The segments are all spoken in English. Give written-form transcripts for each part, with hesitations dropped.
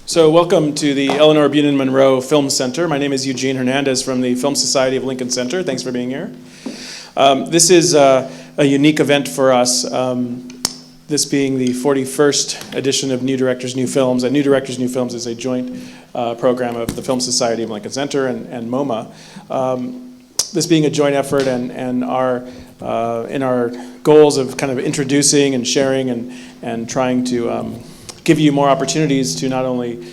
So welcome to the Eleanor Bunin Monroe Film Center. My name is Eugene Hernandez from the Film Society of Lincoln Center. Thanks for being here. This is a unique event for us, this being the 41st edition of New Directors, New Films. And New Directors, New Films is a joint program of the Film Society of Lincoln Center and MoMA. This being a joint effort and our in our goals of kind of introducing and sharing and trying to give you more opportunities to not only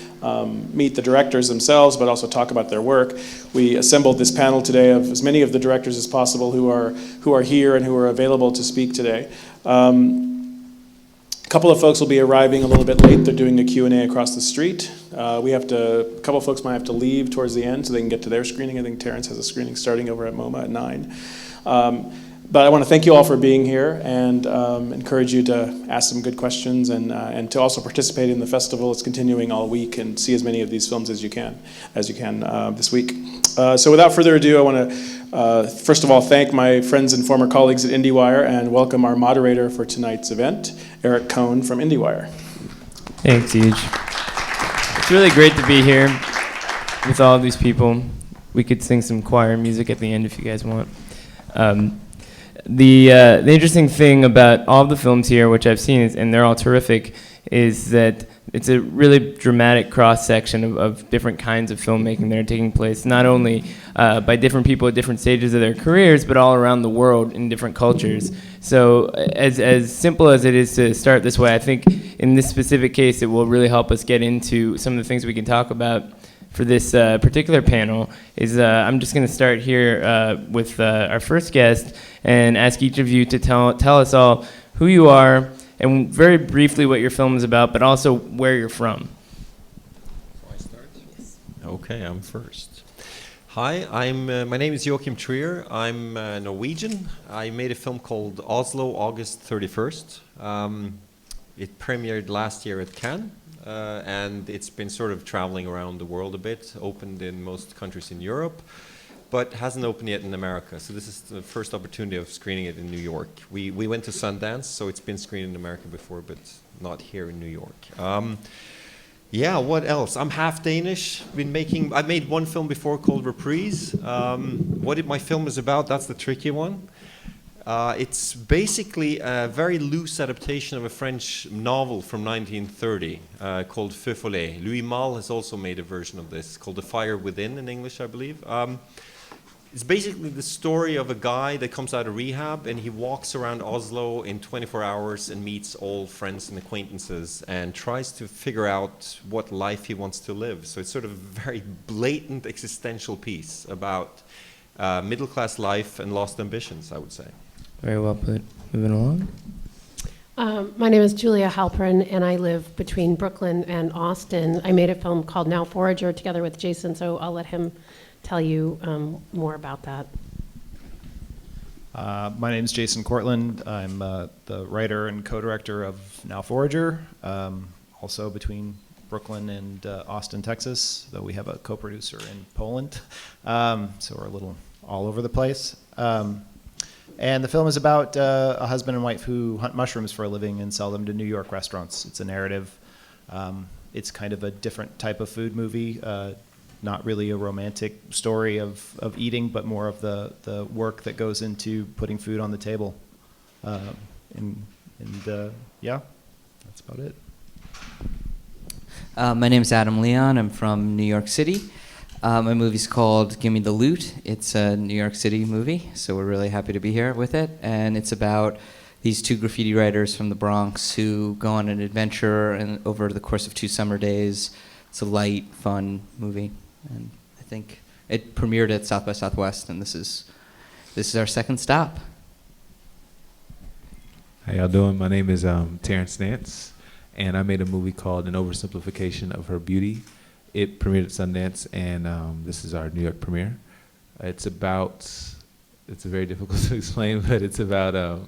meet the directors themselves, but also talk about their work. We assembled this panel today of as many of the directors as possible who are here and who are available to speak today. A couple of folks will be arriving a little bit late. They're doing a Q&A across the street. A couple of folks might have to leave towards the end so they can get to their screening. I think Terence has a screening starting over at MoMA at 9. But I want to thank you all for being here and encourage you to ask some good questions and to also participate in the festival. It's continuing all week, and see as many of these films as you can this week. So without further ado, I want to first of all thank my friends and former colleagues at Indiewire and welcome our moderator for tonight's event, Eric Kohn from Indiewire. Thanks, Huge. It's really great to be here with all of these people. We could sing some choir music at the end if you guys want. The interesting thing about all of the films here, which I've seen, and they're all terrific, is that it's a really dramatic cross-section of different kinds of filmmaking that are taking place, not only by different people at different stages of their careers, but all around the world in different cultures. So as simple as it is to start this way, I think in this specific case, it will really help us get into some of the things we can talk about for this particular panel. I'm just going to start here with our first guest and ask each of you to tell us all who you are and very briefly what your film is about, but also where you're from. Shall I start? Yes. Okay, I'm first. Hi, my name is Joachim Trier. I'm Norwegian. I made a film called Oslo, August 31st. It premiered last year at Cannes. And it's been sort of traveling around the world a bit, opened in most countries in Europe, but hasn't opened yet in America. So this is the first opportunity of screening it in New York. We went to Sundance, so it's been screened in America before, but not here in New York. Yeah, what else? I'm half Danish. I made one film before called Reprise. What my film is about, that's the tricky one. It's basically a very loose adaptation of a French novel from 1930 called Feu Follet. Louis Malle has also made a version of this called The Fire Within in English, I believe. It's basically the story of a guy that comes out of rehab and he walks around Oslo in 24 hours and meets all friends and acquaintances and tries to figure out what life he wants to live. So it's sort of a very blatant existential piece about middle-class life and lost ambitions, I would say. Very well put. Moving along. My name is Julia Halperin, and I live between Brooklyn and Austin. I made a film called Now Forager together with Jason, so I'll let him tell you more about that. My name is Jason Cortland. I'm the writer and co-director of Now Forager, also between Brooklyn and Austin, Texas, though we have a co-producer in Poland, so we're a little all over the place. And the film is about a husband and wife who hunt mushrooms for a living and sell them to New York restaurants. It's a narrative. It's kind of a different type of food movie, not really a romantic story of eating, but more of the work that goes into putting food on the table. Yeah, that's about it. My name is Adam Leon. I'm from New York City. My movie's called Gimme The Loot. It's a New York City movie, so we're really happy to be here with it. And it's about these two graffiti writers from the Bronx who go on an adventure and over the course of 2 summer days. It's a light, fun movie. And I think it premiered at South by Southwest, and this is our second stop. How y'all doing? My name is Terence Nance, and I made a movie called An Oversimplification of Her Beauty. It premiered at Sundance, and this is our New York premiere. It's very difficult to explain, but it's about a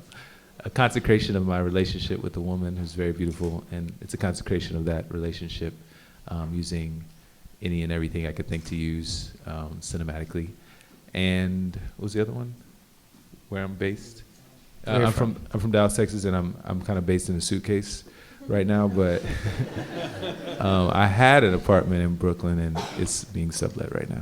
consecration of my relationship with a woman who's very beautiful, and it's a consecration of that relationship using any and everything I could think to use cinematically. And what was the other one? Where I'm based? I'm from Dallas, Texas, and I'm kind of based in a suitcase right now, but I had an apartment in Brooklyn, and it's being sublet right now.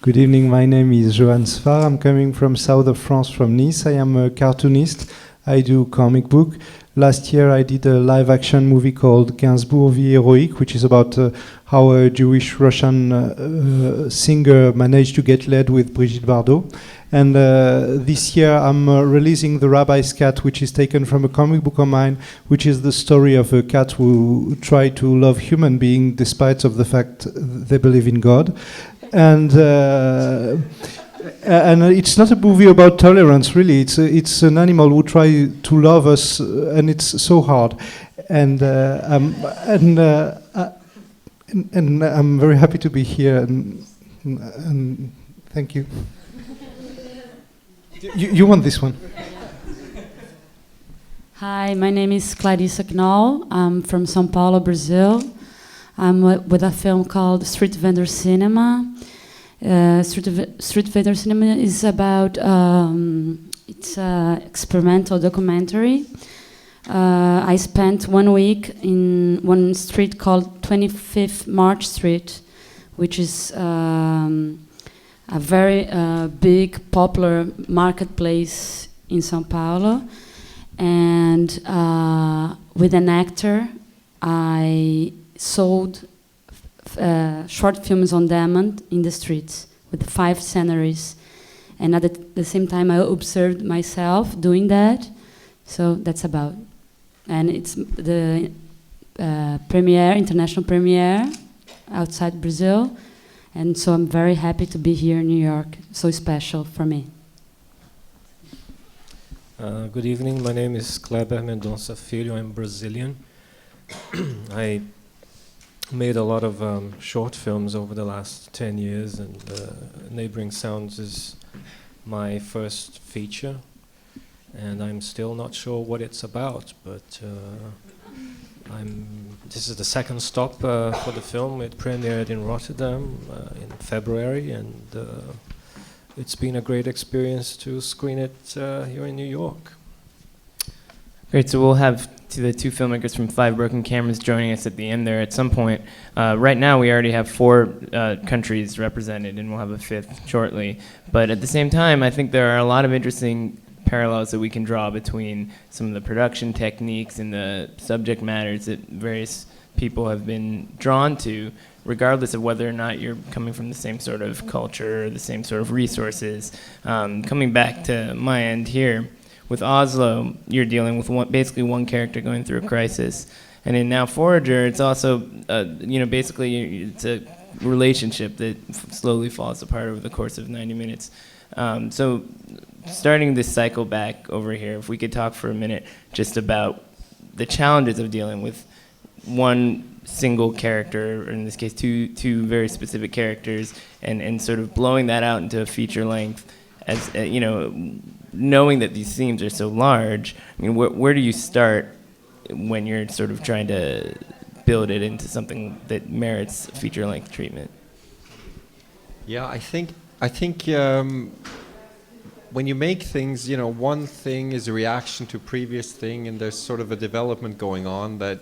Good evening, my name is Johan Sfar. I'm coming from south of France, from Nice. I am a cartoonist. I do comic book. Last year I did a live action movie called Gainsbourg Vie Héroïque, which is about how a Jewish Russian singer managed to get laid with Brigitte Bardot. And this year I'm releasing The Rabbi's Cat, which is taken from a comic book of mine, which is the story of a cat who tried to love human beings despite of the fact they believe in God. And it's not a movie about tolerance, really. It's an animal who tries to love us, and it's so hard. And I'm very happy to be here. And thank you. You want this one? Hi, my name is Clarissa Knoll. I'm from São Paulo, Brazil. I'm with a film called Street Vendor Cinema. Street Vendor Cinema is about it's an experimental documentary. I spent 1 week in one street called 25th March Street, which is a very big, popular marketplace in São Paulo. And with an actor, I sold short films on demand in the streets with 5 sceneries. And at the same time, I observed myself doing that. So that's about. And it's the international premiere outside Brazil. And so I'm very happy to be here in New York. So special for me. Good evening. My name is Kleber Mendonça Filho. I'm Brazilian. I made a lot of short films over the last 10 years, and Neighboring Sounds is my first feature. And I'm still not sure what it's about, but this is the second stop for the film. It premiered in Rotterdam in February, and it's been a great experience to screen it here in New York. Great, so we'll have the 2 filmmakers from 5 Broken Cameras joining us at the end there at some point. Right now we already have 4 countries represented, and we'll have a 5th shortly. But at the same time, I think there are a lot of interesting parallels that we can draw between some of the production techniques and the subject matters that various people have been drawn to, regardless of whether or not you're coming from the same sort of culture or the same sort of resources. Coming back to my end here, with Oslo, you're dealing with basically one character going through a crisis. And in Now Forager, it's also, basically it's a relationship that slowly falls apart over the course of 90 minutes. So starting this cycle back over here, if we could talk for a minute just about the challenges of dealing with one single character, or in this case two very specific characters, and sort of blowing that out into a feature length, as knowing that these themes are so large. I mean, where do you start when you're sort of trying to build it into something that merits feature length treatment? Yeah, I think when you make things, one thing is a reaction to a previous thing, and there's sort of a development going on that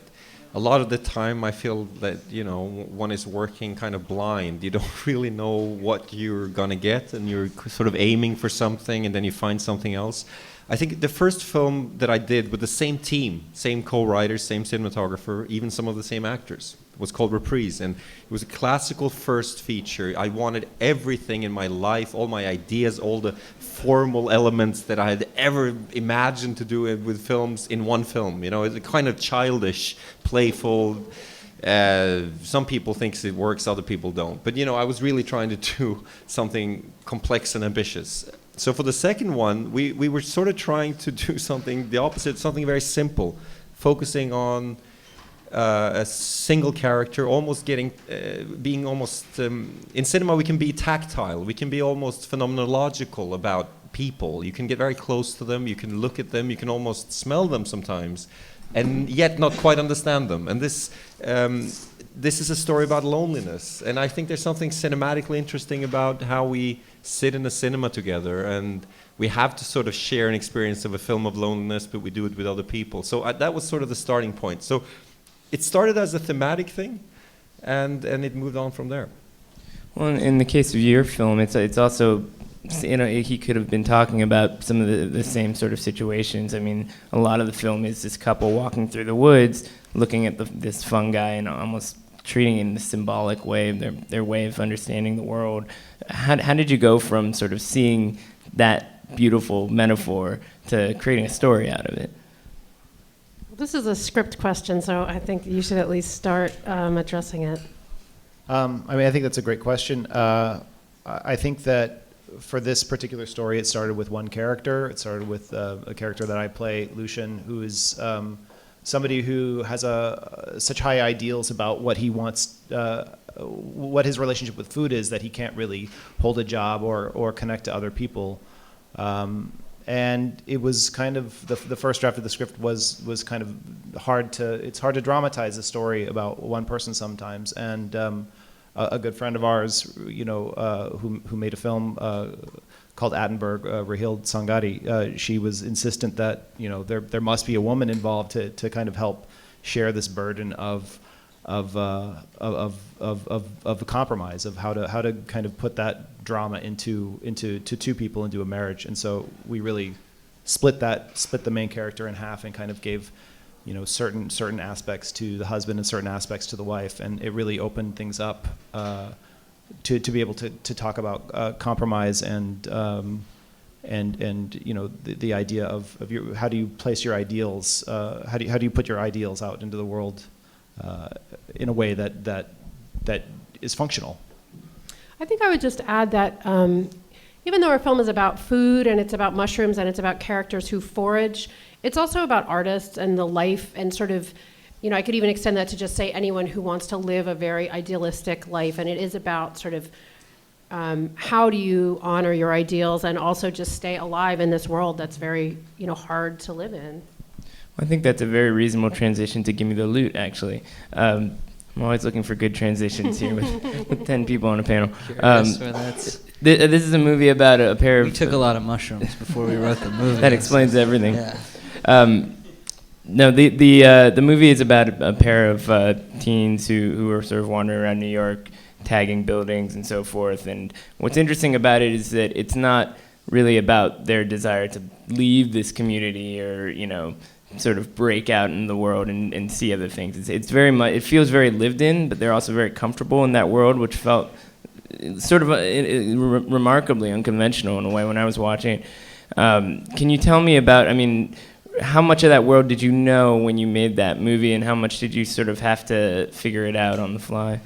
a lot of the time I feel that, one is working kind of blind. You don't really know what you're going to get, and you're sort of aiming for something, and then you find something else. I think the first film that I did with the same team, same co-writers, same cinematographer, even some of the same actors, was called Reprise, and it was a classical first feature. I wanted everything in my life, all my ideas, all the formal elements that I had ever imagined to do it with films in one film. It's a kind of childish, playful. Some people think it works, other people don't. But I was really trying to do something complex and ambitious. So for the second one, we were sort of trying to do something the opposite, something very simple, focusing on a single character, almost being almost, in cinema we can be tactile, we can be almost phenomenological about people. You can get very close to them, you can look at them, you can almost smell them sometimes, and yet not quite understand them. And this is a story about loneliness, and I think there's something cinematically interesting about how we sit in a cinema together, and we have to sort of share an experience of a film of loneliness, but we do it with other people. So that was sort of the starting point. So it started as a thematic thing, and it moved on from there. Well, in the case of your film, it's also, you know, he could have been talking about some of the same sort of situations. I mean, a lot of the film is this couple walking through the woods, looking at this fungi and almost treating it in a symbolic way, their way of understanding the world. How did you go from sort of seeing that beautiful metaphor to creating a story out of it? This is a script question, so I think you should at least start addressing it. I mean, I think that's a great question. I think that for this particular story, it started with one character. It started with a character that I play, Lucian, who is somebody who has such high ideals about what he wants, what his relationship with food is, that he can't really hold a job or connect to other people. And it was kind of the first draft of the script was kind of it's hard to dramatize a story about one person sometimes. And a good friend of ours, you know, who made a film called Attenberg, Rahil Sangari, she was insistent that, you know, there must be a woman involved to kind of help share this burden of a compromise, of how to kind of put that drama into two people, into a marriage. And so we really split the main character in half and kind of gave, you know, certain aspects to the husband and certain aspects to the wife, and it really opened things up to be able to talk about compromise and you know, the idea of how do you place your ideals, how do you put your ideals out into the world in a way that is functional. I think I would just add that even though our film is about food and it's about mushrooms and it's about characters who forage, it's also about artists and the life and sort of, you know, I could even extend that to just say anyone who wants to live a very idealistic life. And it is about sort of how do you honor your ideals and also just stay alive in this world that's very, you know, hard to live in. I think that's a very reasonable transition to Gimme The Loot, actually. I'm always looking for good transitions here with 10 people on a panel. This is a movie about a pair of... We took a lot of mushrooms before we wrote the movie. That explains everything. Yeah. No, the movie is about a pair of teens who are sort of wandering around New York, tagging buildings and so forth. And what's interesting about it is that it's not really about their desire to leave this community or, you know, sort of break out in the world and see other things. It's very much, it feels very lived in, but they're also very comfortable in that world, which felt sort of remarkably unconventional in a way when I was watching it. Can you tell me about, I mean, how much of that world did you know when you made that movie, and how much did you sort of have to figure it out on the fly?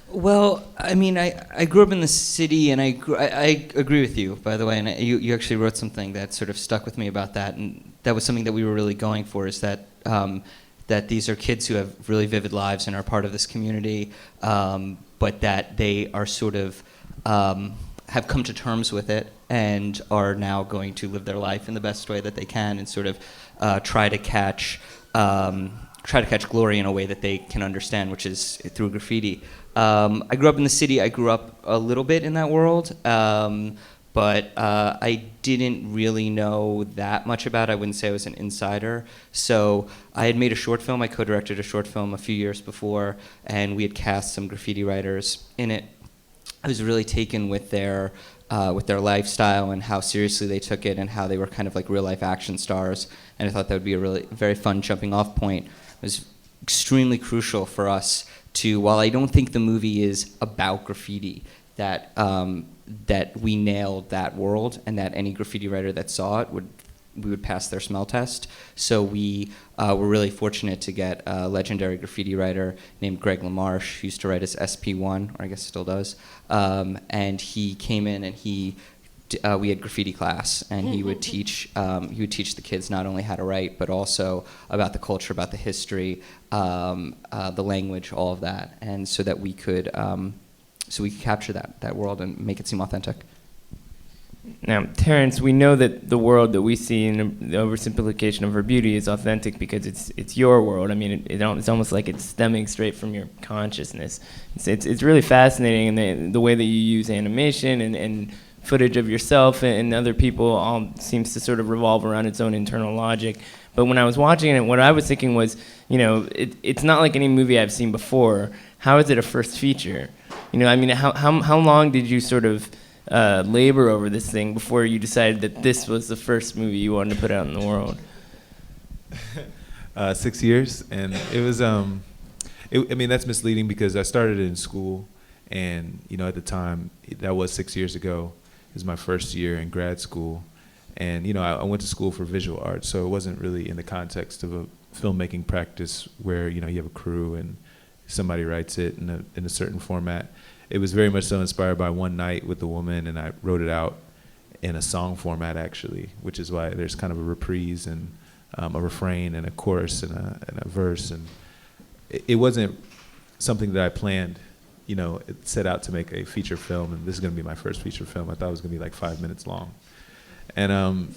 Well, I mean, I grew up in the city, and I agree with you, by the way, and you actually wrote something that sort of stuck with me about that, and that was something that we were really going for, is that that these are kids who have really vivid lives and are part of this community, but that they are sort of have come to terms with it and are now going to live their life in the best way that they can, and sort of try to catch glory in a way that they can understand, which is through graffiti. I grew up in the city. I grew up a little bit in that world, but I didn't really know that much about it. I wouldn't say I was an insider. So I had made a short film. I co-directed a short film a few years before, and we had cast some graffiti writers in it. I was really taken with their lifestyle and how seriously they took it and how they were kind of like real-life action stars. And I thought that would be a really very fun jumping-off point. It was extremely crucial for us to, while I don't think the movie is about graffiti, that that we nailed that world, and that any graffiti writer that saw it we would pass their smell test. So we were really fortunate to get a legendary graffiti writer named Greg LaMarche, who used to write as SP1, or I guess still does, and he came in and we had graffiti class, and he would teach the kids not only how to write, but also about the culture, about the history, the language, all of that, and so that we could capture that world and make it seem authentic. Now, Terence, we know that the world that we see in the oversimplification of her beauty is authentic because it's your world. I mean, it's almost like it's stemming straight from your consciousness. It's really fascinating, and the way that you use animation and footage of yourself and other people all seems to sort of revolve around its own internal logic. But when I was watching it, what I was thinking was, it's not like any movie I've seen before. How is it a first feature? I mean, how long did you sort of labor over this thing before you decided that this was the first movie you wanted to put out in the world? 6 years, and it was. I mean, that's misleading because I started it in school, and at the time, that was 6 years ago. It was my first year in grad school, and I went to school for visual arts, so it wasn't really in the context of a filmmaking practice where you have a crew and somebody writes it in a certain format. It was very much so inspired by one night with the woman, and I wrote it out in a song format actually, which is why there's kind of a reprise and a refrain and a chorus and a verse, and it wasn't something that I planned. It set out to make a feature film, and this is going to be my first feature film. I thought it was going to be like 5 minutes long. And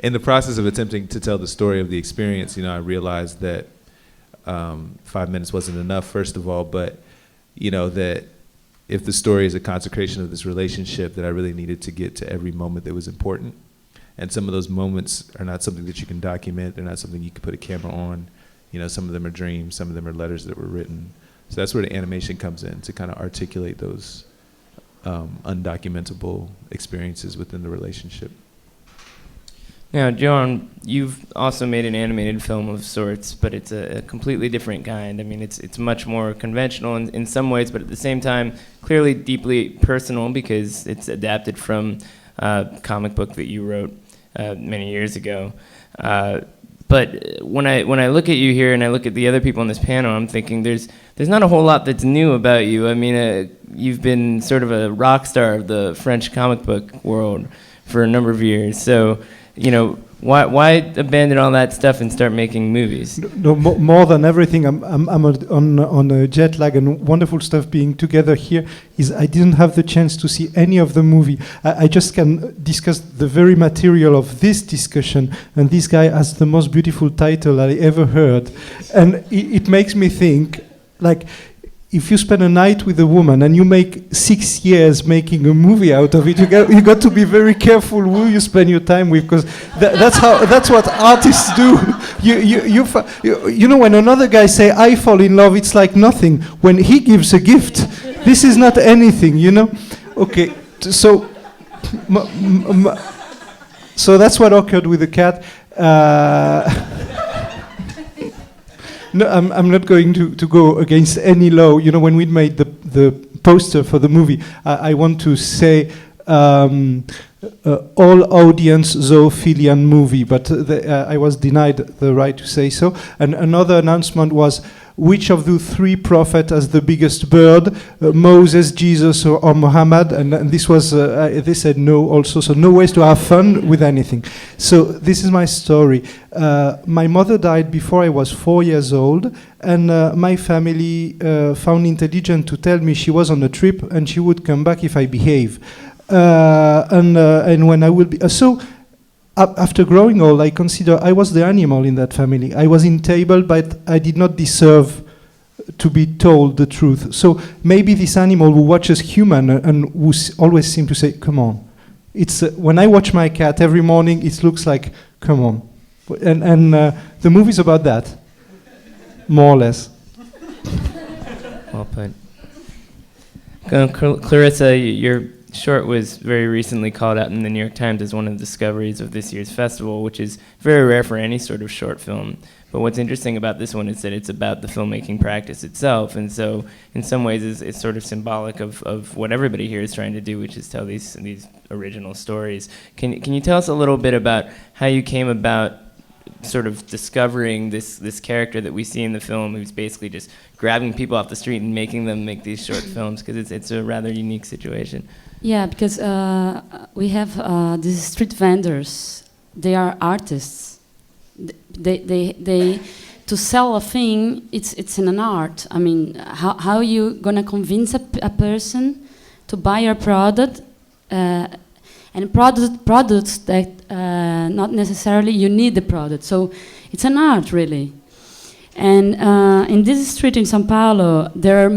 in the process of attempting to tell the story of the experience, I realized that 5 minutes wasn't enough, first of all, but that if the story is a consecration of this relationship, that I really needed to get to every moment that was important. And some of those moments are not something that you can document. They're not something you can put a camera on. Some of them are dreams, some of them are letters that were written. So that's where the animation comes in, to kind of articulate those undocumentable experiences within the relationship. Now, John, you've also made an animated film of sorts, but it's a completely different kind. I mean, it's much more conventional in some ways, but at the same time, clearly deeply personal because it's adapted from a comic book that you wrote many years ago. But when I look at you here and I look at the other people on this panel, I'm thinking there's not a whole lot that's new about you. I mean, you've been sort of a rock star of the French comic book world for a number of years. So, why abandon all that stuff and start making movies? No, more than everything, I'm on a jet lag, and wonderful stuff being together here is I didn't have the chance to see any of the movie. I just can discuss the very material of this discussion, and this guy has the most beautiful title I ever heard, and it makes me think, like, if you spend a night with a woman and you make 6 years making a movie out of it, you got to be very careful who you spend your time with, because that's what artists do. When another guy say I fall in love, it's like nothing. When he gives a gift, this is not anything, Okay, so so that's what occurred with the cat. No, I'm not going to go against any law. When we made the poster for the movie, I want to say all audience zoophilian movie, but I was denied the right to say so. And another announcement was, which of the three prophets has the biggest bird, Moses, Jesus, or Muhammad? And this was, they said no also, so no ways to have fun with anything. So this is my story. My mother died before I was 4 years old, and my family found intelligent to tell me she was on a trip and she would come back if I behave. And when I will be... After growing old, I consider I was the animal in that family. I was in table, but I did not deserve to be told the truth. So maybe this animal who watches human and who always seem to say, come on. It's when I watch my cat every morning, it looks like, come on. And the movie's about that, more or less. Well put. Clarissa, your short was very recently called out in the New York Times as one of the discoveries of this year's festival, which is very rare for any sort of short film. But what's interesting about this one is that it's about the filmmaking practice itself, and so in some ways it's sort of symbolic of what everybody here is trying to do, which is tell these original stories. Can you tell us a little bit about how you came about sort of discovering this character that we see in the film, who's basically just grabbing people off the street and making them make these short films, because it's a rather unique situation? Yeah, because we have these street vendors. They are artists. They to sell a thing, it's an art. I mean, how you gonna convince a person to buy your product, and products that not necessarily you need the product. So it's an art, really. And in this street in São Paulo, there are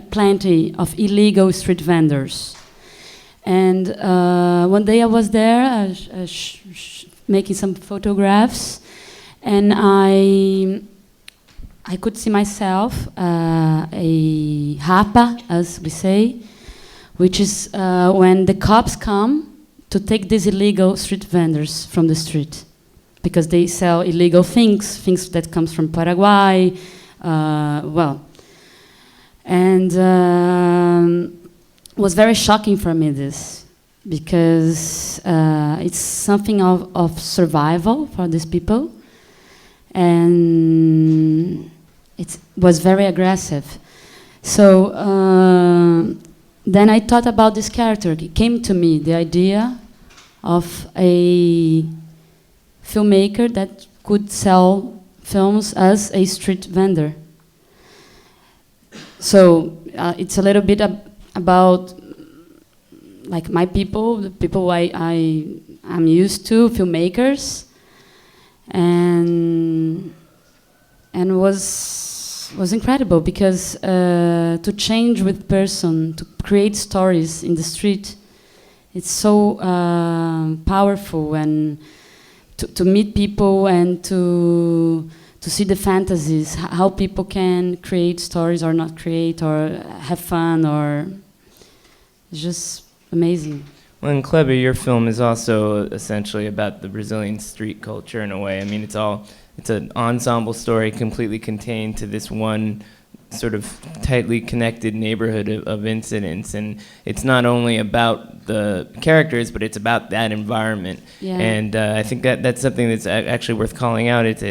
plenty of illegal street vendors. And one day I was there making some photographs, and I could see myself, a rapa, as we say, which is when the cops come to take these illegal street vendors from the street, because they sell illegal things that comes from Paraguay, and was very shocking for me this, because it's something of survival for these people, and it was very aggressive. So then I thought about this character. It came to me, the idea of a filmmaker that could sell films as a street vendor. So it's a little bit about like my people, the people I'm used to, filmmakers, and was incredible, because to change with person, to create stories in the street, it's so powerful, and to meet people and to see the fantasies, how people can create stories or not create, or have fun, or it's just amazing. Well, and Kleber, your film is also essentially about the Brazilian street culture in a way. I mean, it's an ensemble story completely contained to this one sort of tightly connected neighborhood of incidents, and it's not only about the characters, but it's about that environment. Yeah. And I think that's something that's actually worth calling out. It's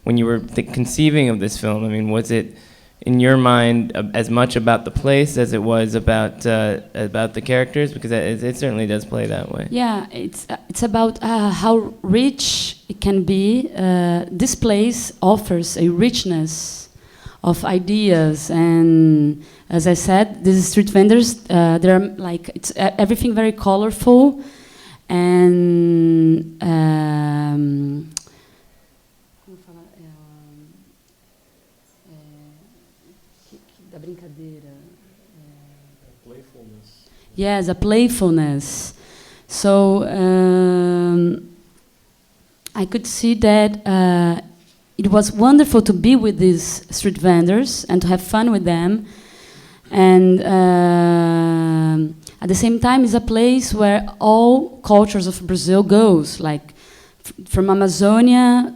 when you were conceiving of this film, I mean, was it in your mind as much about the place as it was about the characters? Because it certainly does play that way. Yeah, it's about how rich it can be. This place offers a richness of ideas, and as I said, these street vendors, they're like, it's everything very colorful, and da brincadeira. Playfulness. Yes, a playfulness. So I could see that it was wonderful to be with these street vendors and to have fun with them. And at the same time, it's a place where all cultures of Brazil goes, like from Amazonia,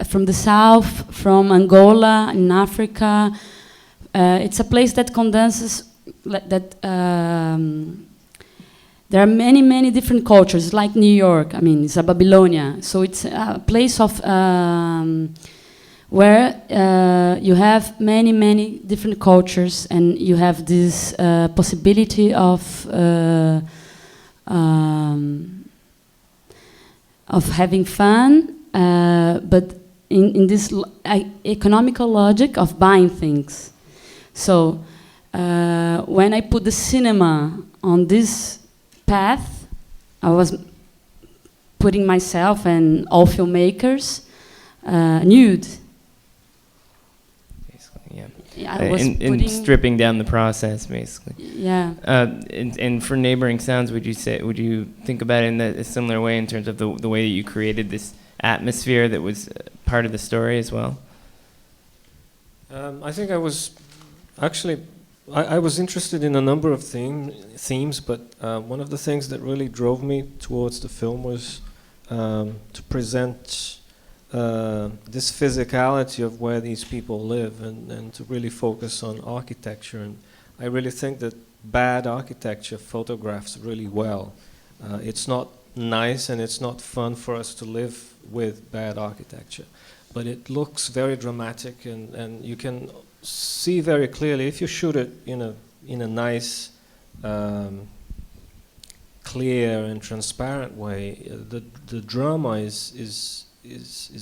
from the south, from Angola, in Africa. It's a place that condenses that. There are many, many different cultures, like New York. I mean, it's a Babylonia. So it's a place of where you have many, many different cultures, and you have this possibility of having fun, but in this economical logic of buying things. So when I put the cinema on this path, I was putting myself and all filmmakers nude. Basically, yeah. Yeah, I was in stripping down the process, basically. Yeah. And for Neighboring Sounds, would you think about it in a similar way in terms of the way that you created this atmosphere that was part of the story as well? I think I was actually. I was interested in a number of themes, but one of the things that really drove me towards the film was to present this physicality of where these people live, and to really focus on architecture. And I really think that bad architecture photographs really well. It's not nice and it's not fun for us to live with bad architecture, but it looks very dramatic, and you can see very clearly if you shoot it in a nice, clear and transparent way. The drama is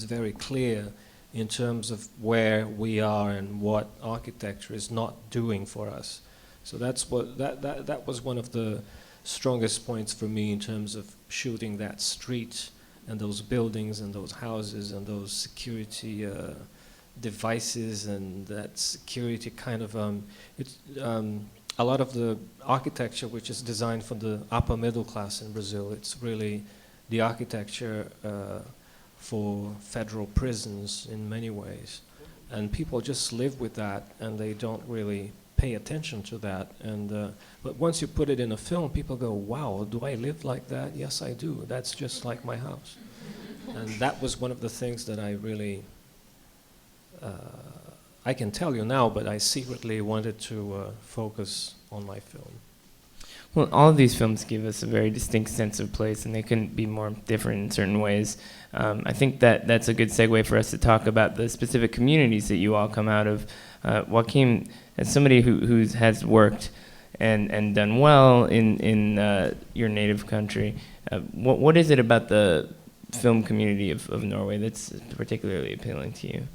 very clear in terms of where we are and what architecture is not doing for us. So that's what that was one of the strongest points for me in terms of shooting that street and those buildings and those houses and those security devices and that security kind of a lot of the architecture which is designed for the upper middle class in Brazil, it's really the architecture for federal prisons in many ways. And people just live with that, and they don't really pay attention to that. And but once you put it in a film, people go, wow, do I live like that? Yes, I do. That's just like my house. And that was one of the things that I really, I can tell you now, but I secretly wanted to focus on my film. Well, all of these films give us a very distinct sense of place, and they couldn't be more different in certain ways. I think that's a good segue for us to talk about the specific communities that you all come out of. Joachim, as somebody who has worked and done well in your native country, what is it about the film community of Norway that's particularly appealing to you?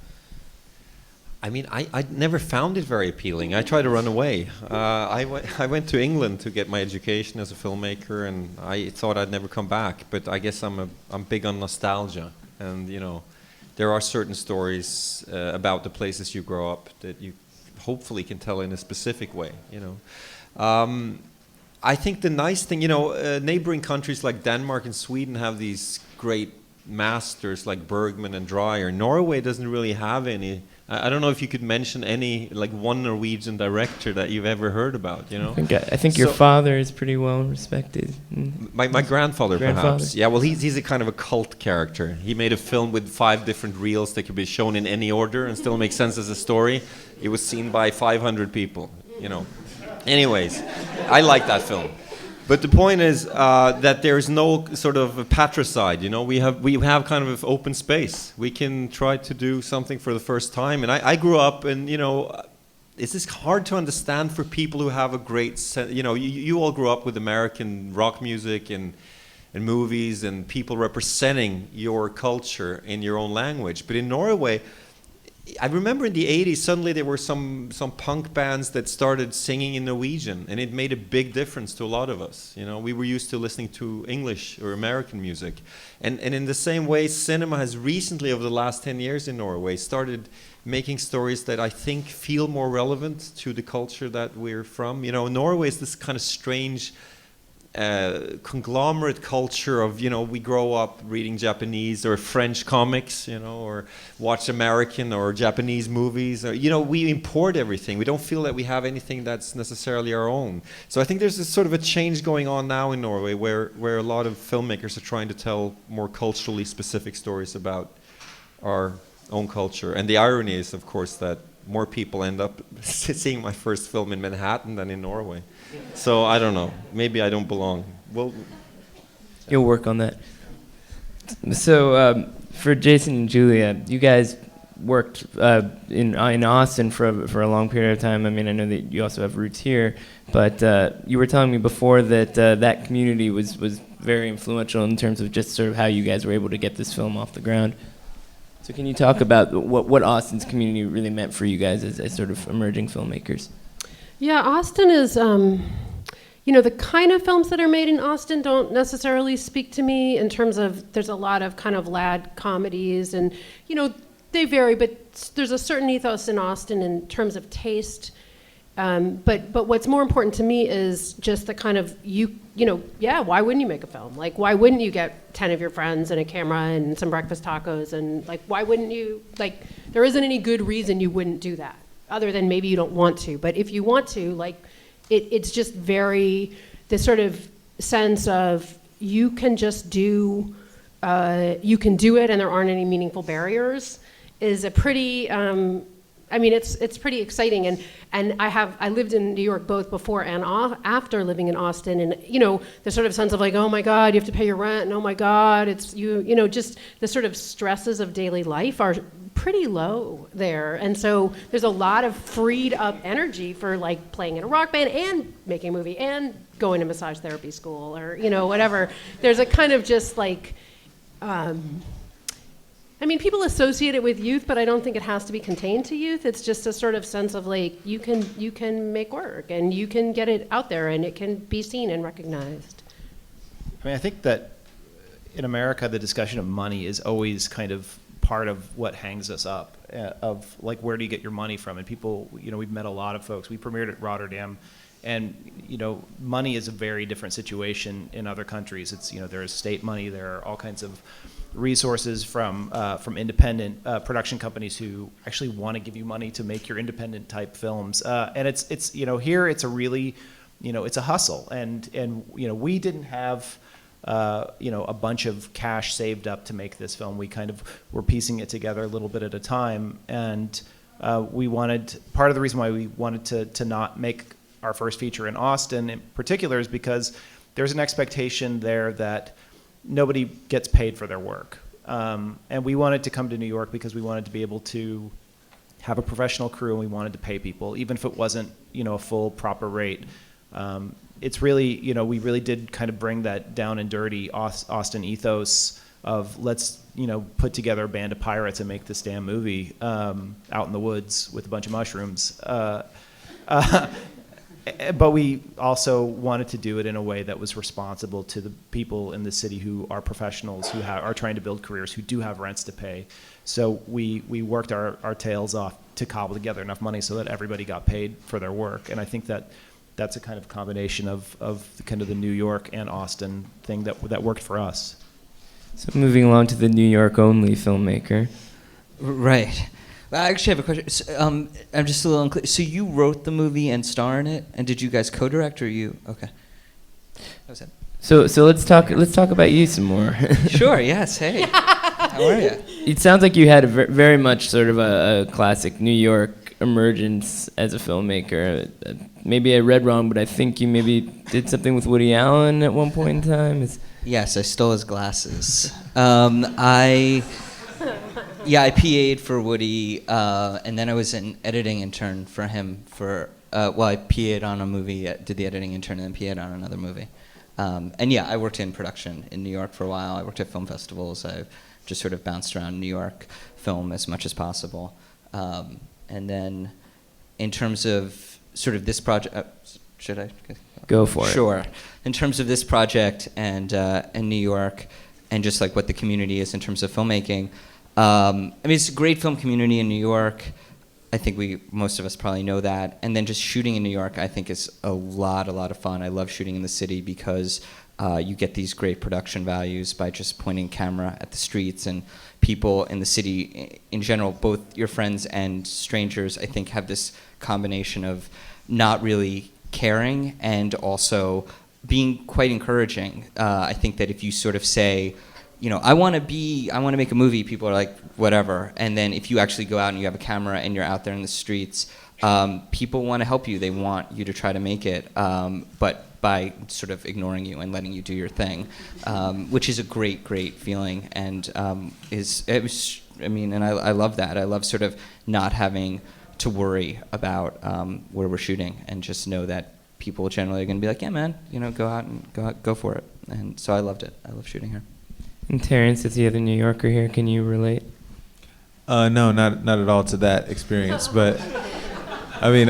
I mean, I never found it very appealing. I tried to run away. I went to England to get my education as a filmmaker, and I thought I'd never come back. But I guess I'm big on nostalgia, and you know, there are certain stories about the places you grow up that you hopefully can tell in a specific way. You know, I think the nice thing, you know, neighboring countries like Denmark and Sweden have these great masters like Bergman and Dreyer. Norway doesn't really have any. I don't know if you could mention any, like one Norwegian director that you've ever heard about, you know? I think your father is pretty well respected. My grandfather, perhaps. Yeah, well, he's a kind of a cult character. He made a film with 5 different reels that could be shown in any order and still make sense as a story. It was seen by 500 people, you know. Anyways, I like that film. But the point is that there's no sort of patricide, you know. We have kind of open space. We can try to do something for the first time. And I grew up, and you know, it's just hard to understand for people who have a great sense. You know, you all grew up with American rock music and movies and people representing your culture in your own language. But in Norway, I remember in the 80s, suddenly there were some punk bands that started singing in Norwegian, and it made a big difference to a lot of us. You know, we were used to listening to English or American music. And in the same way, cinema has recently, over the last 10 years in Norway, started making stories that I think feel more relevant to the culture that we're from. You know, Norway is this kind of strange conglomerate culture of, you know, we grow up reading Japanese or French comics, you know, or watch American or Japanese movies, or, you know, we import everything. We don't feel that we have anything that's necessarily our own. So I think there's this sort of a change going on now in Norway where a lot of filmmakers are trying to tell more culturally specific stories about our own culture. And the irony is, of course, that more people end up seeing my first film in Manhattan than in Norway. So I don't know. Maybe I don't belong. Well, you'll work on that. So for Jason and Julia, you guys worked in Austin for a long period of time. I mean, I know that you also have roots here, but you were telling me before that that community was very influential in terms of just sort of how you guys were able to get this film off the ground. So can you talk about what Austin's community really meant for you guys as sort of emerging filmmakers? Yeah, Austin is, you know, the kind of films that are made in Austin don't necessarily speak to me in terms of, there's a lot of kind of lad comedies and, you know, they vary, but there's a certain ethos in Austin in terms of taste. But what's more important to me is just the kind of, you know, yeah, why wouldn't you make a film? Like, why wouldn't you get 10 of your friends and a camera and some breakfast tacos? And like, why wouldn't you, like, there isn't any good reason you wouldn't do that, other than maybe you don't want to. But if you want to, like, it's just very, this sort of sense of you can just do, you can do it and there aren't any meaningful barriers is a pretty, I mean, it's pretty exciting, and I lived in New York both before and after living in Austin, and you know the sort of sense of like, oh my God, you have to pay your rent, and oh my God, it's you know, just the sort of stresses of daily life are pretty low there, and so there's a lot of freed up energy for like playing in a rock band and making a movie and going to massage therapy school or you know whatever. There's a kind of just like. I mean, people associate it with youth, but I don't think it has to be contained to youth. It's just a sort of sense of like, you can make work and you can get it out there and it can be seen and recognized. I mean, I think that in America, the discussion of money is always kind of part of what hangs us up, of like, where do you get your money from? And people, you know, we've met a lot of folks. We premiered at Rotterdam, and money is a very different situation in other countries. It's there is state money. There are all kinds of resources from independent production companies who actually want to give you money to make your independent type films. And it's here it's a really it's a hustle, and we didn't have a bunch of cash saved up to make this film. We kind of were piecing it together a little bit at a time, and part of the reason why we wanted to not make our first feature in Austin in particular is because there's an expectation there that nobody gets paid for their work. And we wanted to come to New York because we wanted to be able to have a professional crew, and we wanted to pay people, even if it wasn't, a full proper rate. It's really, we really did kind of bring that down and dirty Austin ethos of let's, put together a band of pirates and make this damn movie out in the woods with a bunch of mushrooms. But we also wanted to do it in a way that was responsible to the people in the city who are professionals, who are trying to build careers, who do have rents to pay. So we worked our tails off to cobble together enough money so that everybody got paid for their work. And I think that's a kind of combination of kind of the New York and Austin thing that worked for us. So moving along to the New York only filmmaker. Right. I actually have a question. So, I'm just a little unclear. So you wrote the movie and star in it, and did you guys co-direct, or you? Okay. That was it. So let's talk about you some more. Sure. Yes. Hey. How are you? It sounds like you had a very much sort of a classic New York emergence as a filmmaker. Maybe I read wrong, but I think you maybe did something with Woody Allen at one point in time. Yes, I stole his glasses. I PA'd for Woody, and then I was an editing intern for him I PA'd on a movie, did the editing intern, and then PA'd on another movie. I worked in production in New York for a while. I worked at film festivals. I've just sort of bounced around New York film as much as possible. And then in terms of sort of this project, should I? Go for it. Sure. In terms of this project and in New York, and just like what the community is in terms of filmmaking, it's a great film community in New York. I think most of us probably know that. And then just shooting in New York, I think, is a lot of fun. I love shooting in the city because you get these great production values by just pointing camera at the streets, and people in the city in general, both your friends and strangers, I think, have this combination of not really caring and also being quite encouraging. I think that if you sort of say, I want to make a movie, people are like, whatever. And then if you actually go out and you have a camera and you're out there in the streets, people want to help you. They want you to try to make it, but by sort of ignoring you and letting you do your thing, which is a great feeling, and I love that. I love sort of not having to worry about where we're shooting, and just know that people generally are going to be like, yeah, man, go out and go for it. And so I loved it. I love shooting here. And Terence, as the other New Yorker here, can you relate? No, not at all to that experience, but I think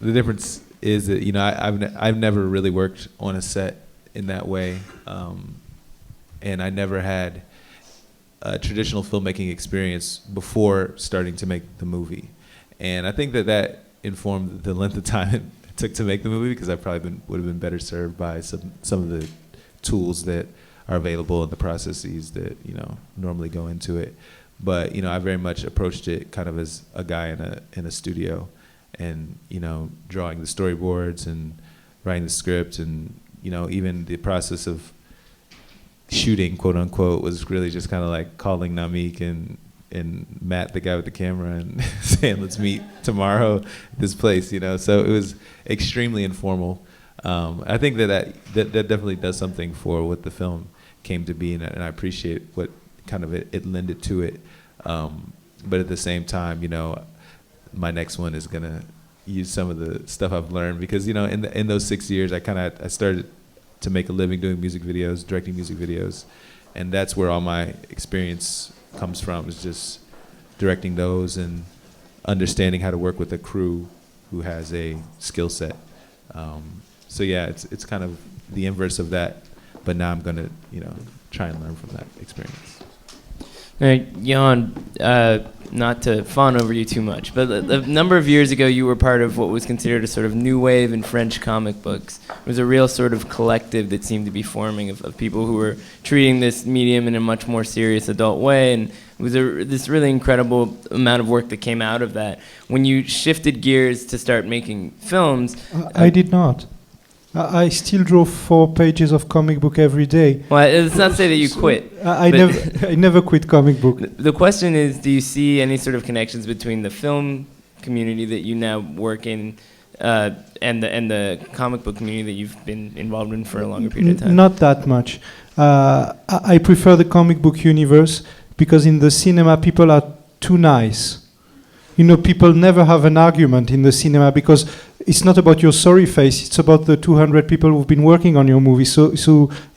the difference is that I've never really worked on a set in that way, and I never had a traditional filmmaking experience before starting to make the movie, and I think that informed the length of time it took to make the movie, because I probably would have been better served by some of the tools that are available and the processes that normally go into it. But I very much approached it kind of as a guy in a studio, and drawing the storyboards and writing the script, and even the process of shooting, quote unquote, was really just kind of like calling Namik and Matt, the guy with the camera, and saying, let's meet tomorrow at this place, So it was extremely informal. I think that definitely does something for what the film came to be, and I appreciate what kind of it lended to it. But at the same time, my next one is gonna use some of the stuff I've learned, because in those 6 years, I started to make a living doing music videos, directing music videos, and that's where all my experience comes from, is just directing those and understanding how to work with a crew who has a skill set. So yeah, it's kind of the inverse of that, but now I'm gonna try and learn from that experience. Jan, not to fawn over you too much, but a number of years ago you were part of what was considered a sort of new wave in French comic books. It was a real sort of collective that seemed to be forming of people who were treating this medium in a much more serious adult way, and it was this really incredible amount of work that came out of that. When you shifted gears to start making films... I did not. I still draw 4 pages of comic book every day. Well, it's not to say that you quit. I never quit comic book. The question is, do you see any sort of connections between the film community that you now work in and the comic book community that you've been involved in for a longer period of time? Not that much. I prefer the comic book universe because in the cinema people are too nice. You know, people never have an argument in the cinema because it's not about your sorry face, it's about the 200 people who've been working on your movie.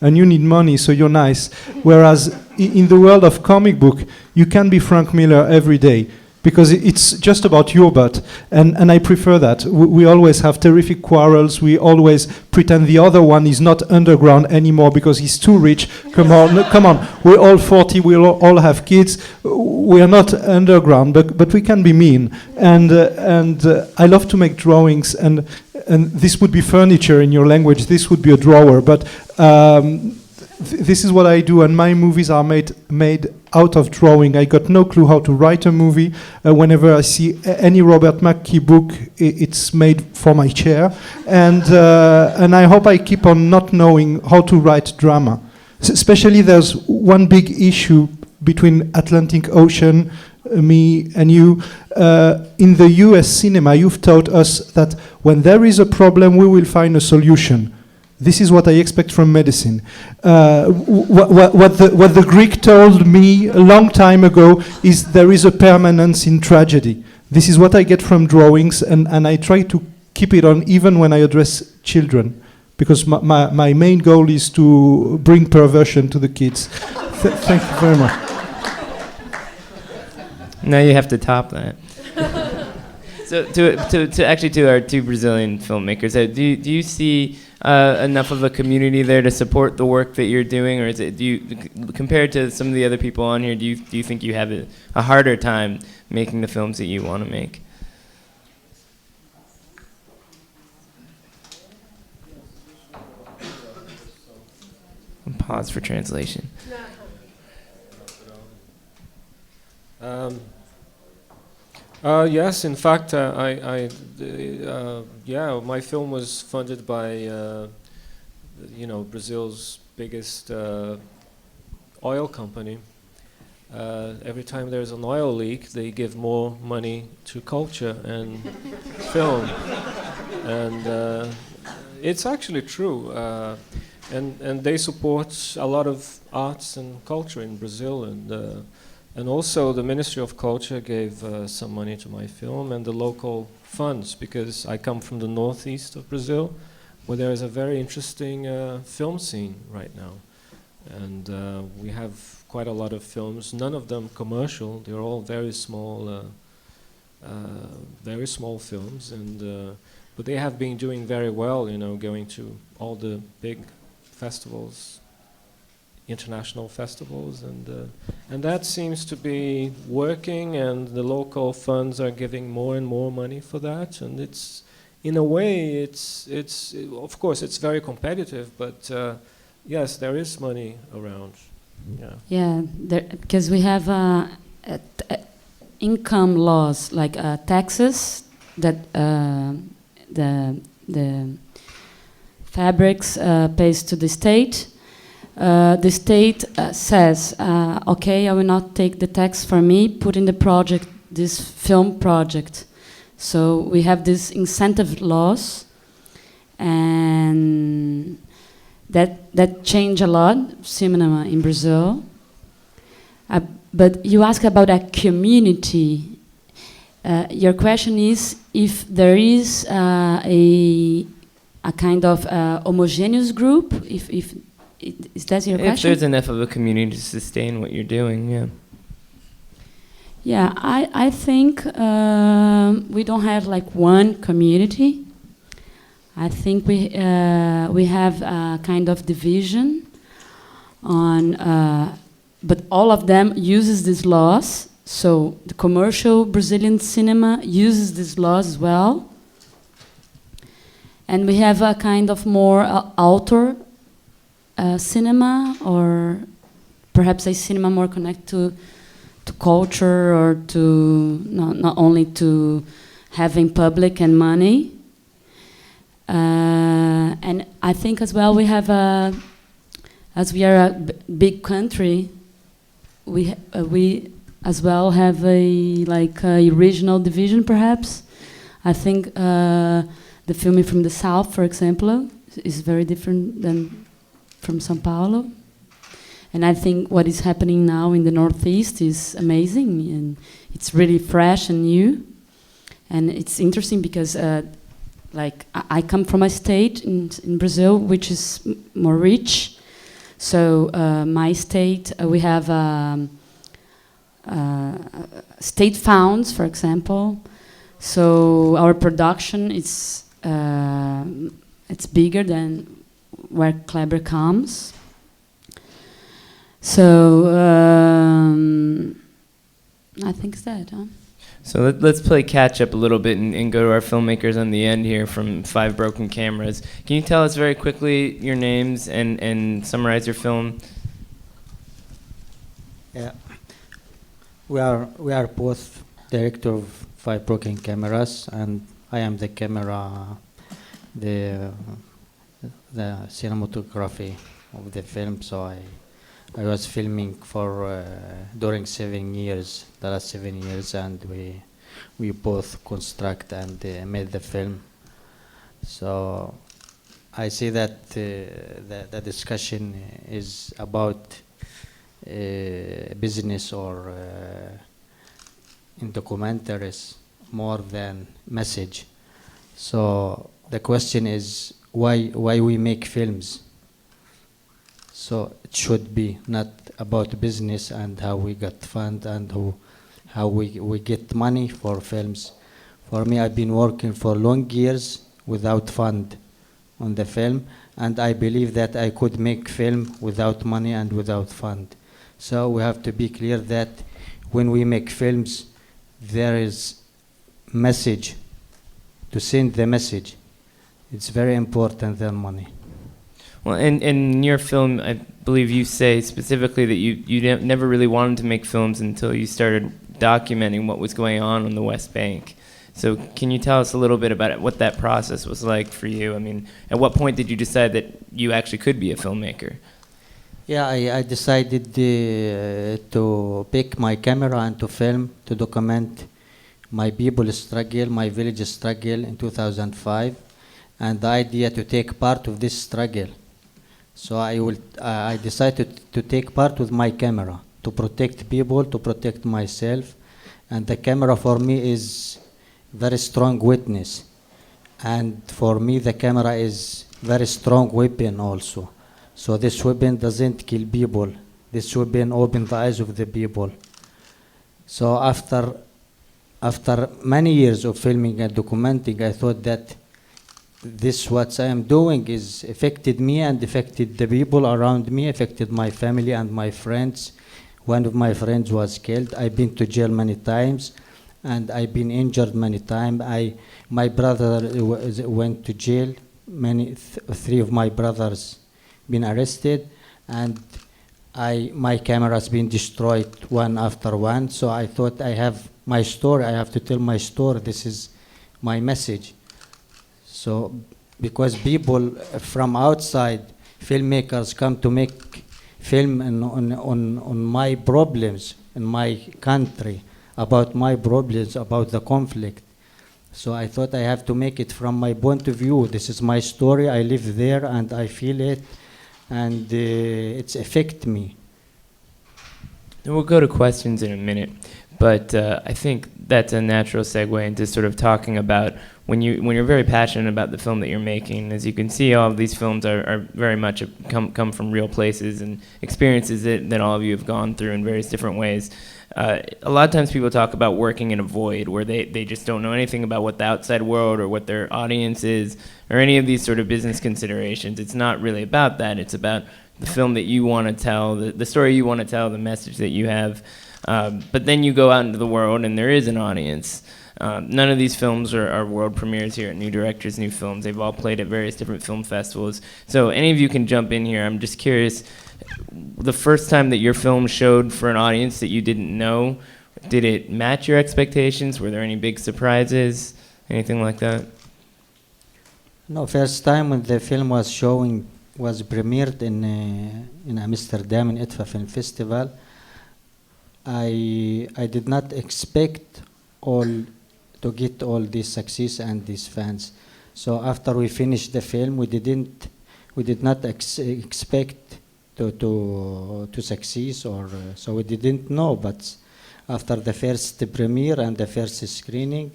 And you need money, so you're nice. Whereas in the world of comic book, you can be Frank Miller every day because it's just about your butt. And I prefer that. We always have terrific quarrels. We always pretend the other one is not underground anymore because he's too rich. Come on. We're all 40. We all have kids. We are not underground, but we can be mean. And I love to make drawings. And this would be furniture in your language. This would be a drawer. But this is what I do, and my movies are made out of drawing. I got no clue how to write a movie. Whenever I see any Robert McKee book, it's made for my chair, and I hope I keep on not knowing how to write drama. Especially there's one big issue between Atlantic Ocean, me and you. In the US cinema, you've taught us that when there is a problem, we will find a solution. This is what I expect from medicine. What the Greek told me a long time ago is there is a permanence in tragedy. This is what I get from drawings, and I try to keep it on even when I address children, because my main goal is to bring perversion to the kids. Thank you very much. Now you have to top that. So to our 2 Brazilian filmmakers, do you see enough of a community there to support the work that you're doing, or is it, compared to some of the other people on here, do you think you have a harder time making the films that you want to make? Pause for translation. Yes, in fact, my film was funded by, Brazil's biggest oil company. Every time there's an oil leak, they give more money to culture and film, and it's actually true. And they support a lot of arts and culture in Brazil, and also the Ministry of Culture gave some money to my film and the local funds, because I come from the northeast of Brazil, where there is a very interesting film scene right now. And we have quite a lot of films, none of them commercial, they're all very small films, and but they have been doing very well, going to all the big festivals, international festivals, and that seems to be working, and the local funds are giving more and more money for that, and it's, in a way, it's of course it's very competitive, but yes, there is money around. Yeah, because we have income laws, like taxes that the fabrics pays to the state. The state says, okay, I will not take the tax for me, put in the project, this film project. So we have these incentive laws, and that change a lot, cinema in Brazil. But you ask about a community. Your question is if there is a kind of homogeneous group, if is that your question? If there's enough of a community to sustain what you're doing, yeah. Yeah, I think we don't have like one community. I think we have a kind of division on but all of them uses these laws. So the commercial Brazilian cinema uses these laws as well. And we have a kind of more author cinema, or perhaps a cinema more connected to culture, or to not only to having public and money. And I think as well we have as we are a big country, we as well have a regional division perhaps. I think the filming from the south, for example, is very different than from São Paulo. And I think what is happening now in the Northeast is amazing, and it's really fresh and new. And it's interesting because I come from a state in Brazil which is more rich. So my state, we have state funds, for example. So our production is it's bigger than where Kleber comes. So I think it's that. Huh? So let's play catch up a little bit and go to our filmmakers on the end here from Five Broken Cameras. Can you tell us very quickly your names and summarize your film? Yeah, we are both director of Five Broken Cameras, and I am the camera, the cinematography of the film. So I was filming for during 7 years, the last 7 years, and we both construct and made the film. So I see that the discussion is about business or in documentaries more than message. So the question is why we make films. So it should be not about business and how we get fund and how we get money for films. For me, I've been working for long years without fund on the film, and I believe that I could make film without money and without fund. So we have to be clear that when we make films, there is message, to send the message. It's very important than money. Well, and in your film, I believe you say specifically that you never really wanted to make films until you started documenting what was going on the West Bank. So can you tell us a little bit about what that process was like for you? I mean, at what point did you decide that you actually could be a filmmaker? Yeah, I decided to pick my camera and to film, to document my people's struggle, my village struggle in 2005, and the idea to take part of this struggle. So I decided to take part with my camera, to protect people, to protect myself, and the camera for me is very strong witness, and for me the camera is very strong weapon also. So this weapon doesn't kill people. This weapon opens the eyes of the people. So after many years of filming and documenting, I thought that this what I am doing is affected me and affected the people around me, affected my family and my friends. One of my friends was killed. I've been to jail many times, and I've been injured many times. My brother went to jail. Three of my brothers been arrested, and my camera has been destroyed one after one. So I thought I have my story. I have to tell my story. This is my message. So because people from outside, filmmakers come to make film on my problems in my country, about my problems, about the conflict. So I thought I have to make it from my point of view. This is my story. I live there and I feel it, and it's affect me. And we'll go to questions in a minute, but I think that's a natural segue into sort of talking about when you're very passionate about the film that you're making. As you can see, all of these films are very much come from real places and experiences that all of you have gone through in various different ways. A lot of times people talk about working in a void where they just don't know anything about what the outside world or what their audience is or any of these sort of business considerations. It's not really about that. It's about the film that you want to tell, the story you want to tell, the message that you have. But then you go out into the world and there is an audience. None of these films are world premieres here at New Directors, New Films. They've all played at various different film festivals. So any of you can jump in here. I'm just curious, the first time that your film showed for an audience that you didn't know, did it match your expectations? Were there any big surprises? Anything like that? No, first time when the film was premiered in Amsterdam in ITFA Film Festival, I did not expect to get all this success and these fans. So after we finished the film, we did not expect to succeed, or so we didn't know. But after the first premiere and the first screening,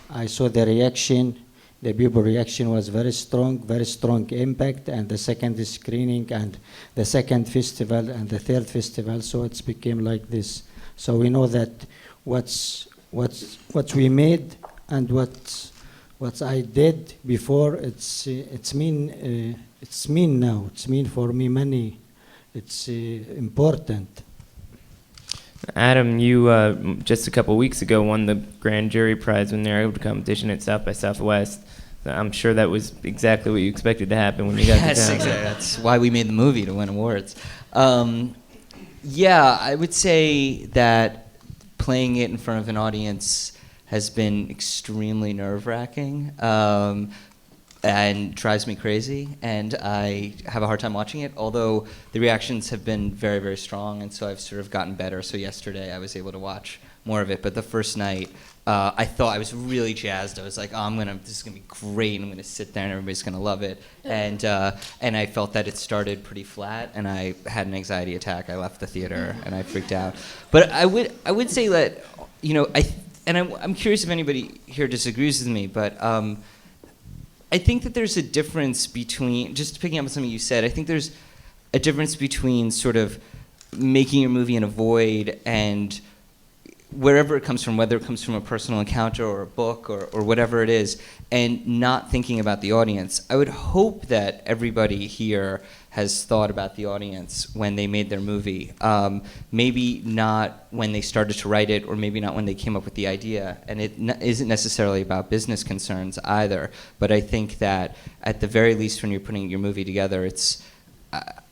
I saw the reaction. The people reaction was very strong impact, and the second screening and the second festival and the third festival, so it's became like this. So we know that what we made and what I did before, it's mean now. It's mean for me money. It's important. Adam, you just a couple weeks ago won the Grand Jury Prize when narrative competition at South by Southwest. I'm sure that was exactly what you expected to happen when you got to town. Yes, exactly. That's why we made the movie, to win awards. Yeah, I would say that playing it in front of an audience has been extremely nerve-wracking and drives me crazy, and I have a hard time watching it, although the reactions have been very, very strong, and so I've sort of gotten better. So yesterday I was able to watch more of it, but the first night I thought I was really jazzed. I was like, oh, this is gonna be great. I'm gonna sit there and everybody's gonna love it. And I felt that it started pretty flat, and I had an anxiety attack. I left the theater and I freaked out. But I would say that, I'm curious if anybody here disagrees with me, but I think that there's a difference between, just picking up on something you said, I think there's a difference between sort of making your movie in a void and wherever it comes from, whether it comes from a personal encounter or a book or whatever it is, and not thinking about the audience. I would hope that everybody here has thought about the audience when they made their movie. Maybe not when they started to write it, or maybe not when they came up with the idea. And it isn't necessarily about business concerns either. But I think that at the very least, when you're putting your movie together,